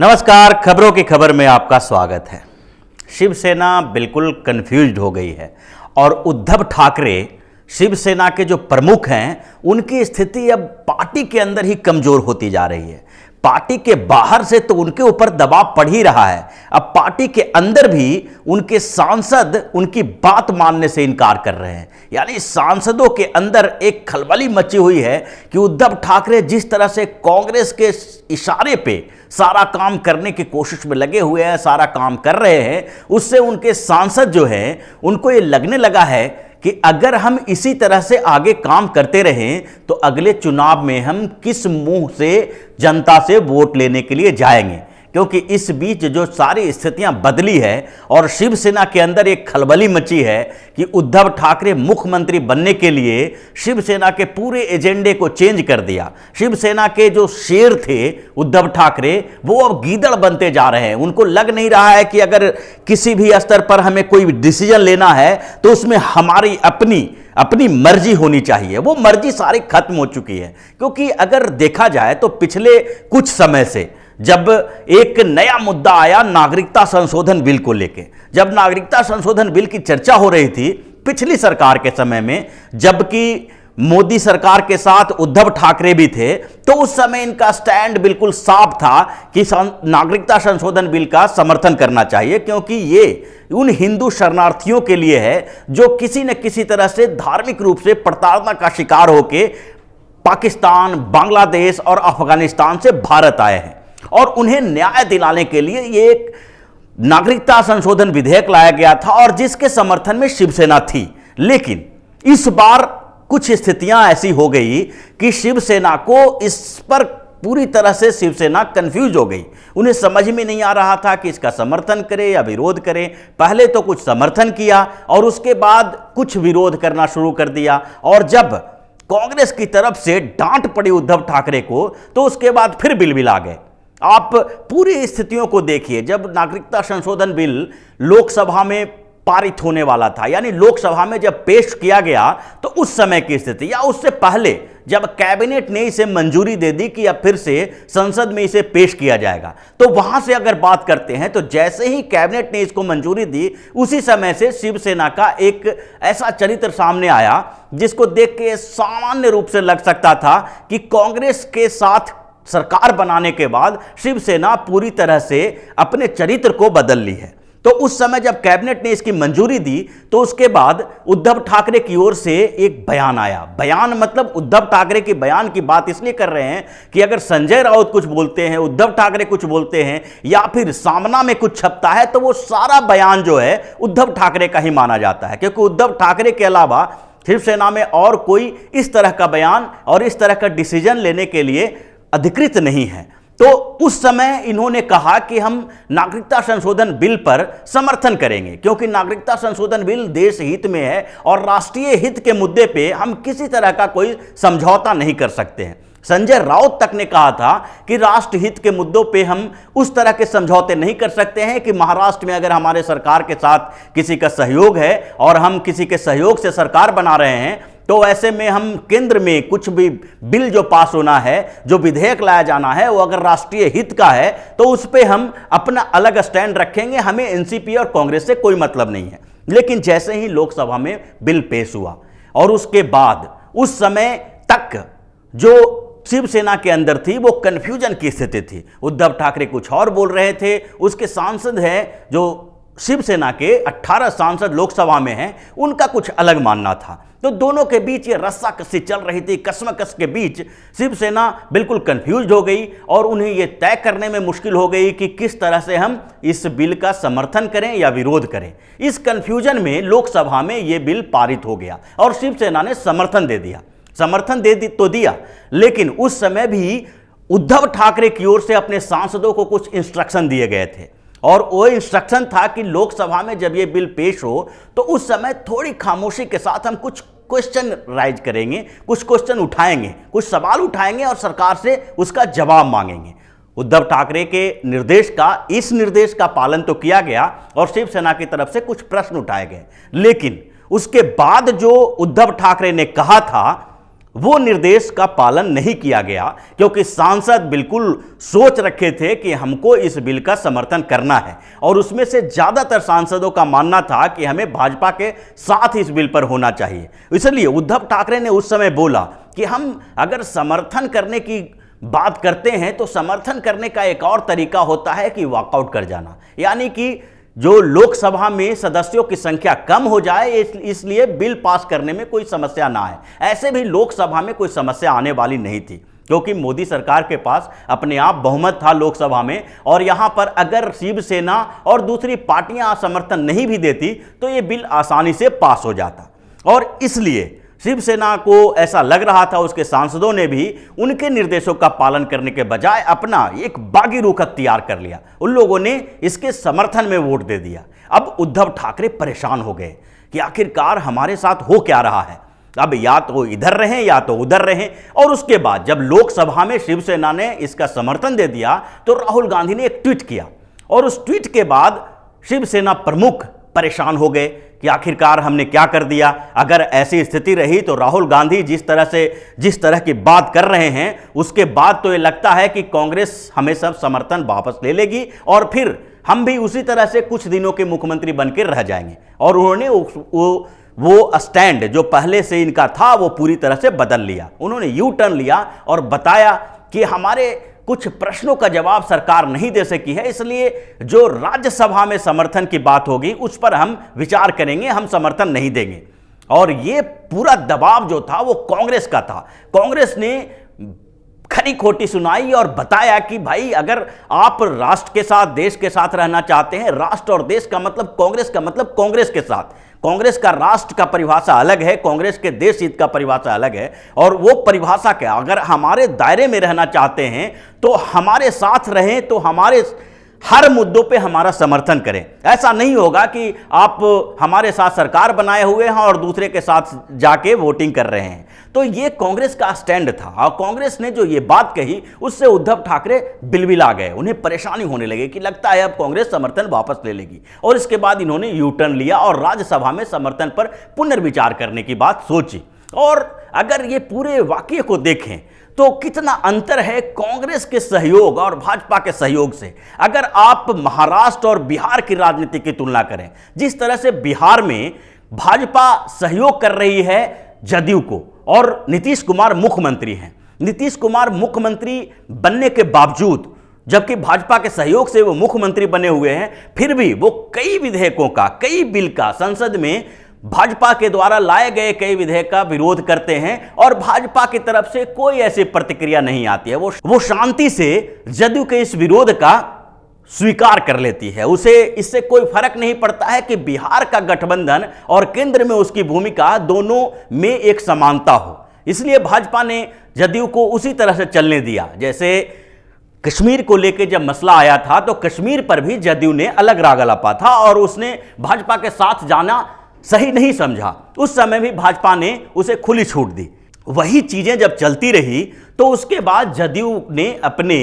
नमस्कार, खबरों की खबर में आपका स्वागत है। शिवसेना बिल्कुल कंफ्यूज्ड हो गई है और उद्धव ठाकरे शिवसेना के जो प्रमुख हैं उनकी स्थिति अब पार्टी के अंदर ही कमजोर होती जा रही है। पार्टी के बाहर से तो उनके ऊपर दबाव पड़ ही रहा है, अब पार्टी के अंदर भी उनके सांसद उनकी बात मानने से इनकार कर रहे हैं। यानी सांसदों के अंदर एक खलबली मची हुई है कि उद्धव ठाकरे जिस तरह से कांग्रेस के इशारे पे सारा काम करने की कोशिश में लगे हुए हैं, सारा काम कर रहे हैं, उससे उनके सांसद जो हैं उनको ये लगने लगा है कि अगर हम इसी तरह से आगे काम करते रहें तो अगले चुनाव में हम किस मुंह से जनता से वोट लेने के लिए जाएंगे। क्योंकि इस बीच जो सारी स्थितियां बदली है और शिवसेना के अंदर एक खलबली मची है कि उद्धव ठाकरे मुख्यमंत्री बनने के लिए शिवसेना के पूरे एजेंडे को चेंज कर दिया। शिवसेना के जो शेर थे उद्धव ठाकरे वो अब गीदड़ बनते जा रहे हैं। उनको लग नहीं रहा है कि अगर किसी भी स्तर पर हमें कोई डिसीजन लेना है तो उसमें हमारी अपनी मर्जी होनी चाहिए। वो मर्जी सारी खत्म हो चुकी है। क्योंकि अगर देखा जाए तो पिछले कुछ समय से जब एक नया मुद्दा आया नागरिकता संशोधन बिल को लेके, जब नागरिकता संशोधन बिल की चर्चा हो रही थी पिछली सरकार के समय में, जबकि मोदी सरकार के साथ उद्धव ठाकरे भी थे, तो उस समय इनका स्टैंड बिल्कुल साफ था कि नागरिकता संशोधन बिल का समर्थन करना चाहिए, क्योंकि ये उन हिंदू शरणार्थियों के लिए है जो किसी न किसी तरह से धार्मिक रूप से प्रताड़ना का शिकार होकर पाकिस्तान, बांग्लादेश और अफगानिस्तान से भारत आए हैं और उन्हें न्याय दिलाने के लिए ये एक नागरिकता संशोधन विधेयक लाया गया था और जिसके समर्थन में शिवसेना थी। लेकिन इस बार कुछ स्थितियां ऐसी हो गई कि शिवसेना को इस पर पूरी तरह से शिवसेना कंफ्यूज हो गई। उन्हें समझ में नहीं आ रहा था कि इसका समर्थन करे या विरोध करे। पहले तो कुछ समर्थन किया और उसके बाद कुछ विरोध करना शुरू कर दिया, और जब कांग्रेस की तरफ से डांट पड़ी उद्धव ठाकरे को तो उसके बाद फिर बिलबिला गए। आप पूरी स्थितियों को देखिए। जब नागरिकता संशोधन बिल लोकसभा में पारित होने वाला था, यानी लोकसभा में जब पेश किया गया, तो उस समय की स्थिति या उससे पहले जब कैबिनेट ने इसे मंजूरी दे दी कि अब फिर से संसद में इसे पेश किया जाएगा, तो वहां से अगर बात करते हैं तो जैसे ही कैबिनेट ने इसको मंजूरी दी उसी समय से शिवसेना का एक ऐसा चरित्र सामने आया जिसको देख के सामान्य रूप से लग सकता था कि कांग्रेस के साथ सरकार बनाने के बाद शिवसेना पूरी तरह से अपने चरित्र को बदल ली है। तो उस समय जब कैबिनेट ने इसकी मंजूरी दी तो उसके बाद उद्धव ठाकरे की ओर से एक बयान आया। बयान मतलब उद्धव ठाकरे की बयान की बात इसलिए कर रहे हैं कि अगर संजय राउत कुछ बोलते हैं, उद्धव ठाकरे कुछ बोलते हैं या फिर सामना में कुछ छपता है तो वो सारा बयान जो है उद्धव ठाकरे का ही माना जाता है, क्योंकि उद्धव ठाकरे के अलावा शिवसेना में और कोई इस तरह का बयान और इस तरह का डिसीजन लेने के लिए अधिकृत नहीं है। तो उस समय इन्होंने कहा कि हम नागरिकता संशोधन बिल पर समर्थन करेंगे, क्योंकि नागरिकता संशोधन बिल देश हित में है और राष्ट्रीय हित के मुद्दे पे हम किसी तरह का कोई समझौता नहीं कर सकते हैं। संजय राउत तक ने कहा था कि राष्ट्र हित के मुद्दों पे हम उस तरह के समझौते नहीं कर सकते हैं कि महाराष्ट्र में अगर हमारे सरकार के साथ किसी का सहयोग है और हम किसी के सहयोग से सरकार बना रहे हैं तो ऐसे में हम केंद्र में कुछ भी बिल जो पास होना है, जो विधेयक लाया जाना है, वो अगर राष्ट्रीय हित का है तो उस पर हम अपना अलग स्टैंड रखेंगे, हमें एनसीपी और कांग्रेस से कोई मतलब नहीं है। लेकिन जैसे ही लोकसभा में बिल पेश हुआ और उसके बाद उस समय तक जो शिवसेना के अंदर थी वो कंफ्यूजन की स्थिति थी। उद्धव ठाकरे कुछ और बोल रहे थे, उसके सांसद हैं जो शिवसेना के 18 सांसद लोकसभा में हैं, उनका कुछ अलग मानना था। तो दोनों के बीच ये रस्साकसी चल रही थी। कसमकस के बीच शिवसेना बिल्कुल कंफ्यूज हो गई और उन्हें ये तय करने में मुश्किल हो गई कि किस तरह से हम इस बिल का समर्थन करें या विरोध करें। इस कंफ्यूजन में लोकसभा में ये बिल पारित हो गया और शिवसेना ने समर्थन दे दिया। समर्थन तो दिया, लेकिन उस समय भी उद्धव ठाकरे की ओर से अपने सांसदों को कुछ इंस्ट्रक्शन दिए गए थे और वो इंस्ट्रक्शन था कि लोकसभा में जब ये बिल पेश हो तो उस समय थोड़ी खामोशी के साथ हम कुछ क्वेश्चन राइज करेंगे, कुछ क्वेश्चन उठाएंगे, कुछ सवाल उठाएंगे और सरकार से उसका जवाब मांगेंगे। उद्धव ठाकरे के इस निर्देश का पालन तो किया गया और शिवसेना की तरफ से कुछ प्रश्न उठाए गए, लेकिन उसके बाद जो उद्धव ठाकरे ने कहा था वो निर्देश का पालन नहीं किया गया, क्योंकि सांसद बिल्कुल सोच रखे थे कि हमको इस बिल का समर्थन करना है, और उसमें से ज़्यादातर सांसदों का मानना था कि हमें भाजपा के साथ इस बिल पर होना चाहिए। इसलिए उद्धव ठाकरे ने उस समय बोला कि हम अगर समर्थन करने की बात करते हैं तो समर्थन करने का एक और तरीका होता है कि वॉकआउट कर जाना, यानी कि जो लोकसभा में सदस्यों की संख्या कम हो जाए, इसलिए बिल पास करने में कोई समस्या ना आए। ऐसे भी लोकसभा में कोई समस्या आने वाली नहीं थी, क्योंकि मोदी सरकार के पास अपने आप बहुमत था लोकसभा में, और यहां पर अगर शिवसेना और दूसरी पार्टियां समर्थन नहीं भी देती तो यह बिल आसानी से पास हो जाता। और इसलिए शिवसेना को ऐसा लग रहा था, उसके सांसदों ने भी उनके निर्देशों का पालन करने के बजाय अपना एक बागी रुख अख्तियार कर लिया। उन लोगों ने इसके समर्थन में वोट दे दिया। अब उद्धव ठाकरे परेशान हो गए कि आखिरकार हमारे साथ हो क्या रहा है। अब या तो इधर रहें या तो उधर रहें। और उसके बाद जब लोकसभा में शिवसेना ने इसका समर्थन दे दिया तो राहुल गांधी ने एक ट्वीट किया, और उस ट्वीट के बाद शिवसेना प्रमुख परेशान हो गए कि आखिरकार हमने क्या कर दिया। अगर ऐसी स्थिति रही तो राहुल गांधी जिस तरह की बात कर रहे हैं, उसके बाद तो ये लगता है कि कांग्रेस हमें सब समर्थन वापस ले लेगी और फिर हम भी उसी तरह से कुछ दिनों के मुख्यमंत्री बनकर रह जाएंगे। और उन्होंने वो स्टैंड जो पहले से इनका था वो पूरी तरह से बदल लिया। उन्होंने यू टर्न लिया और बताया कि हमारे कुछ प्रश्नों का जवाब सरकार नहीं दे सकी है, इसलिए जो राज्यसभा में समर्थन की बात होगी उस पर हम विचार करेंगे, हम समर्थन नहीं देंगे। और ये पूरा दबाव जो था वो कांग्रेस का था। कांग्रेस ने खरी खोटी सुनाई और बताया कि भाई अगर आप राष्ट्र के साथ, देश के साथ रहना चाहते हैं, राष्ट्र और देश का मतलब कांग्रेस का मतलब कांग्रेस के साथ। कांग्रेस का राष्ट्र का परिभाषा अलग है, कांग्रेस के देश हित का परिभाषा अलग है, और वो परिभाषा क्या, अगर हमारे दायरे में रहना चाहते हैं तो हमारे साथ रहें, तो हमारे हर मुद्दों पे हमारा समर्थन करें। ऐसा नहीं होगा कि आप हमारे साथ सरकार बनाए हुए हैं और दूसरे के साथ जाके वोटिंग कर रहे हैं। तो ये कांग्रेस का स्टैंड था, और कांग्रेस ने जो ये बात कही उससे उद्धव ठाकरे बिलबिला गए। उन्हें परेशानी होने लगी कि लगता है अब कांग्रेस समर्थन वापस ले लेगी, और इसके बाद इन्होंने यू टर्न लिया और राज्यसभा में समर्थन पर पुनर्विचार करने की बात सोची। और अगर ये पूरे वाकये को देखें तो कितना अंतर है कांग्रेस के सहयोग और भाजपा के सहयोग से। अगर आप महाराष्ट्र और बिहार की राजनीति की तुलना करें, जिस तरह से बिहार में भाजपा सहयोग कर रही है जदयू को, और नीतीश कुमार मुख्यमंत्री हैं, नीतीश कुमार मुख्यमंत्री बनने के बावजूद, जबकि भाजपा के सहयोग से वो मुख्यमंत्री बने हुए हैं, फिर भी वो कई विधेयकों का, कई बिल का संसद में भाजपा के द्वारा लाए गए कई विधेयक का विरोध करते हैं, और भाजपा की तरफ से कोई ऐसी प्रतिक्रिया नहीं आती है। वो शांति से जदयू के इस विरोध का स्वीकार कर लेती है। उसे इससे कोई फर्क नहीं पड़ता है कि बिहार का गठबंधन और केंद्र में उसकी भूमिका दोनों में एक समानता हो। इसलिए भाजपा ने जदयू को उसी तरह से चलने दिया। जैसे कश्मीर को लेकर जब मसला आया था तो कश्मीर पर भी जदयू ने अलग राग अलापा था, और उसने भाजपा के साथ जाना सही नहीं समझा। उस समय भी भाजपा ने उसे खुली छूट दी। वही चीजें जब चलती रही तो उसके बाद जदयू ने अपने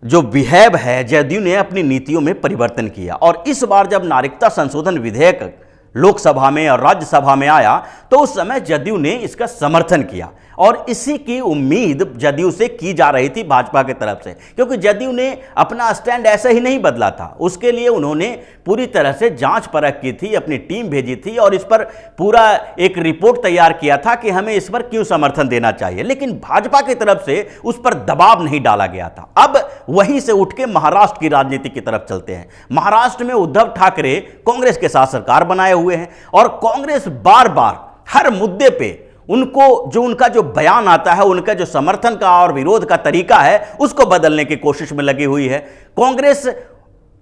जो बिहेव है, जदयू ने अपनी नीतियों में परिवर्तन किया, और इस बार जब नागरिकता संशोधन विधेयक लोकसभा में और राज्यसभा में आया तो उस समय जदयू ने इसका समर्थन किया, और इसी की उम्मीद जदयू से की जा रही थी भाजपा की तरफ से, क्योंकि जदयू ने अपना स्टैंड ऐसे ही नहीं बदला था। उसके लिए उन्होंने पूरी तरह से जांच परख की थी, अपनी टीम भेजी थी और इस पर पूरा एक रिपोर्ट तैयार किया था कि हमें इस पर क्यों समर्थन देना चाहिए, लेकिन भाजपा की तरफ से उस पर दबाव नहीं डाला गया था। अब वहीं से उठ के महाराष्ट्र की राजनीति की तरफ चलते हैं। महाराष्ट्र में उद्धव ठाकरे कांग्रेस के साथ सरकार बनाए हुए हैं, और कांग्रेस बार बार हर मुद्दे पे उनका जो बयान आता है, उनका जो समर्थन का और विरोध का तरीका है, उसको बदलने की कोशिश में लगी हुई है। कांग्रेस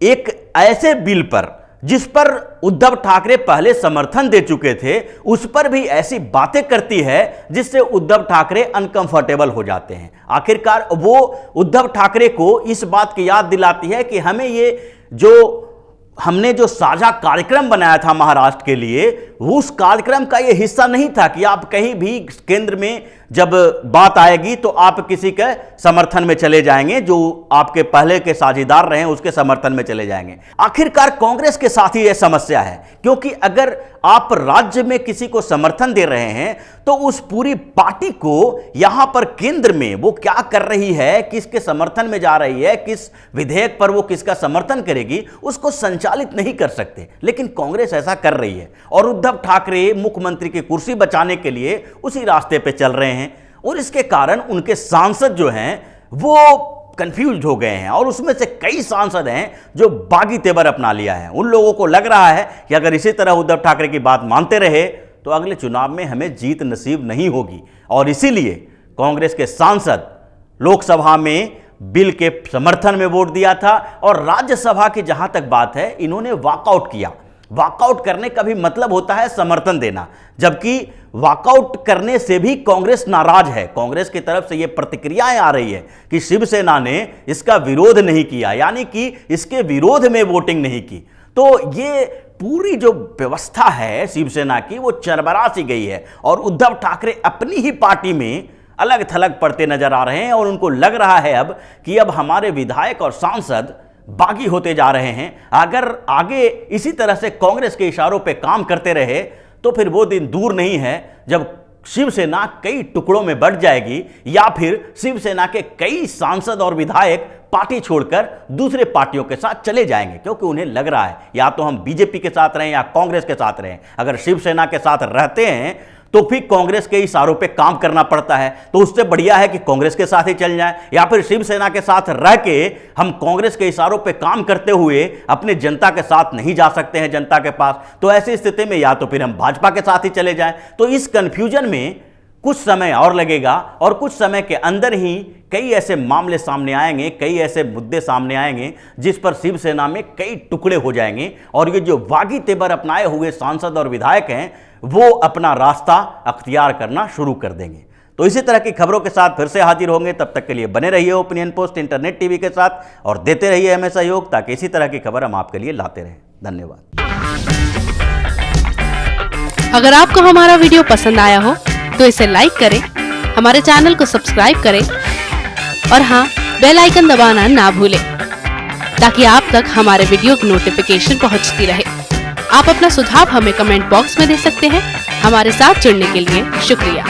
एक ऐसे बिल पर जिस पर उद्धव ठाकरे पहले समर्थन दे चुके थे, उस पर भी ऐसी बातें करती है जिससे उद्धव ठाकरे अनकंफर्टेबल हो जाते हैं। आखिरकार वो उद्धव ठाकरे को इस बात की याद दिलाती है कि हमें ये जो हमने जो साझा कार्यक्रम बनाया था महाराष्ट्र के लिए, उस कार्यक्रम का यह हिस्सा नहीं था कि आप कहीं भी केंद्र में जब बात आएगी तो आप किसी के समर्थन में चले जाएंगे, जो आपके पहले के साझेदार रहे उसके समर्थन में चले जाएंगे। आखिरकार कांग्रेस के साथ ही यह समस्या है, क्योंकि अगर आप राज्य में किसी को समर्थन दे रहे हैं तो उस पूरी पार्टी को यहां पर केंद्र में वो क्या कर रही है, किसके समर्थन में जा रही है, किस विधेयक पर वो किसका समर्थन करेगी, उसको संचालित नहीं कर सकते। लेकिन कांग्रेस ऐसा कर रही है और उद्धव ठाकरे मुख्यमंत्री की कुर्सी बचाने के लिए उसी रास्ते पे चल रहे हैं और इसके कारण उनके सांसद जो हैं वो कंफ्यूज हो गए हैं और उसमें से कई सांसद हैं जो बागी तेवर अपना लिया है। उन लोगों को लग रहा है कि अगर इसी तरह उद्धव ठाकरे की बात मानते रहे तो अगले चुनाव में हमें जीत नसीब नहीं होगी और इसीलिए कांग्रेस के सांसद लोकसभा में बिल के समर्थन में वोट दिया था और राज्यसभा की जहां तक बात है, इन्होंने वॉकआउट किया। वॉकआउट करने का भी मतलब होता है समर्थन देना, जबकि वॉकआउट करने से भी कांग्रेस नाराज है। कांग्रेस की तरफ से यह प्रतिक्रियाएं आ रही है कि शिवसेना ने इसका विरोध नहीं किया, यानी कि इसके विरोध में वोटिंग नहीं की। तो ये पूरी जो व्यवस्था है शिवसेना की वो चरमरा सी गई है और उद्धव ठाकरे अपनी ही पार्टी में अलग थलग पड़ते नजर आ रहे हैं और उनको लग रहा है अब कि अब हमारे विधायक और सांसद बागी होते जा रहे हैं। अगर आगे इसी तरह से कांग्रेस के इशारों पे काम करते रहे तो फिर वो दिन दूर नहीं है जब शिवसेना कई टुकड़ों में बढ़ जाएगी या फिर शिवसेना के कई सांसद और विधायक पार्टी छोड़कर दूसरे पार्टियों के साथ चले जाएंगे, क्योंकि उन्हें लग रहा है या तो हम बीजेपी के साथ रहें या कांग्रेस के साथ रहें। अगर शिवसेना के साथ रहते हैं तो फिर कांग्रेस के इशारों पे काम करना पड़ता है, तो उससे बढ़िया है कि कांग्रेस के साथ ही चल जाए, या फिर शिवसेना के साथ रह के हम कांग्रेस के इशारों पे काम करते हुए अपने जनता के साथ नहीं जा सकते हैं जनता के पास, तो ऐसी स्थिति में या तो फिर हम भाजपा के साथ ही चले जाएं। तो इस कंफ्यूजन में कुछ समय और लगेगा और कुछ समय के अंदर ही कई ऐसे मामले सामने आएंगे, कई ऐसे मुद्दे सामने आएंगे जिस पर शिवसेना में कई टुकड़े हो जाएंगे और ये जो बागी तेवर अपनाए हुए सांसद और विधायक हैं वो अपना रास्ता अख्तियार करना शुरू कर देंगे। तो इसी तरह की खबरों के साथ फिर से हाजिर होंगे, तब तक के लिए बने रहिए ओपिनियन पोस्ट इंटरनेट टीवी के साथ और देते रहिए हमें सहयोग, ताकि इसी तरह की खबर हम आपके लिए लाते रहें। धन्यवाद। अगर आपको हमारा वीडियो पसंद आया हो तो इसे लाइक करें, हमारे चैनल को सब्सक्राइब करें और हाँ, बेल आइकन दबाना ना भूलें ताकि आप तक हमारे वीडियो की नोटिफिकेशन पहुंचती रहे। आप अपना सुझाव हमें कमेंट बॉक्स में दे सकते हैं। हमारे साथ जुड़ने के लिए शुक्रिया।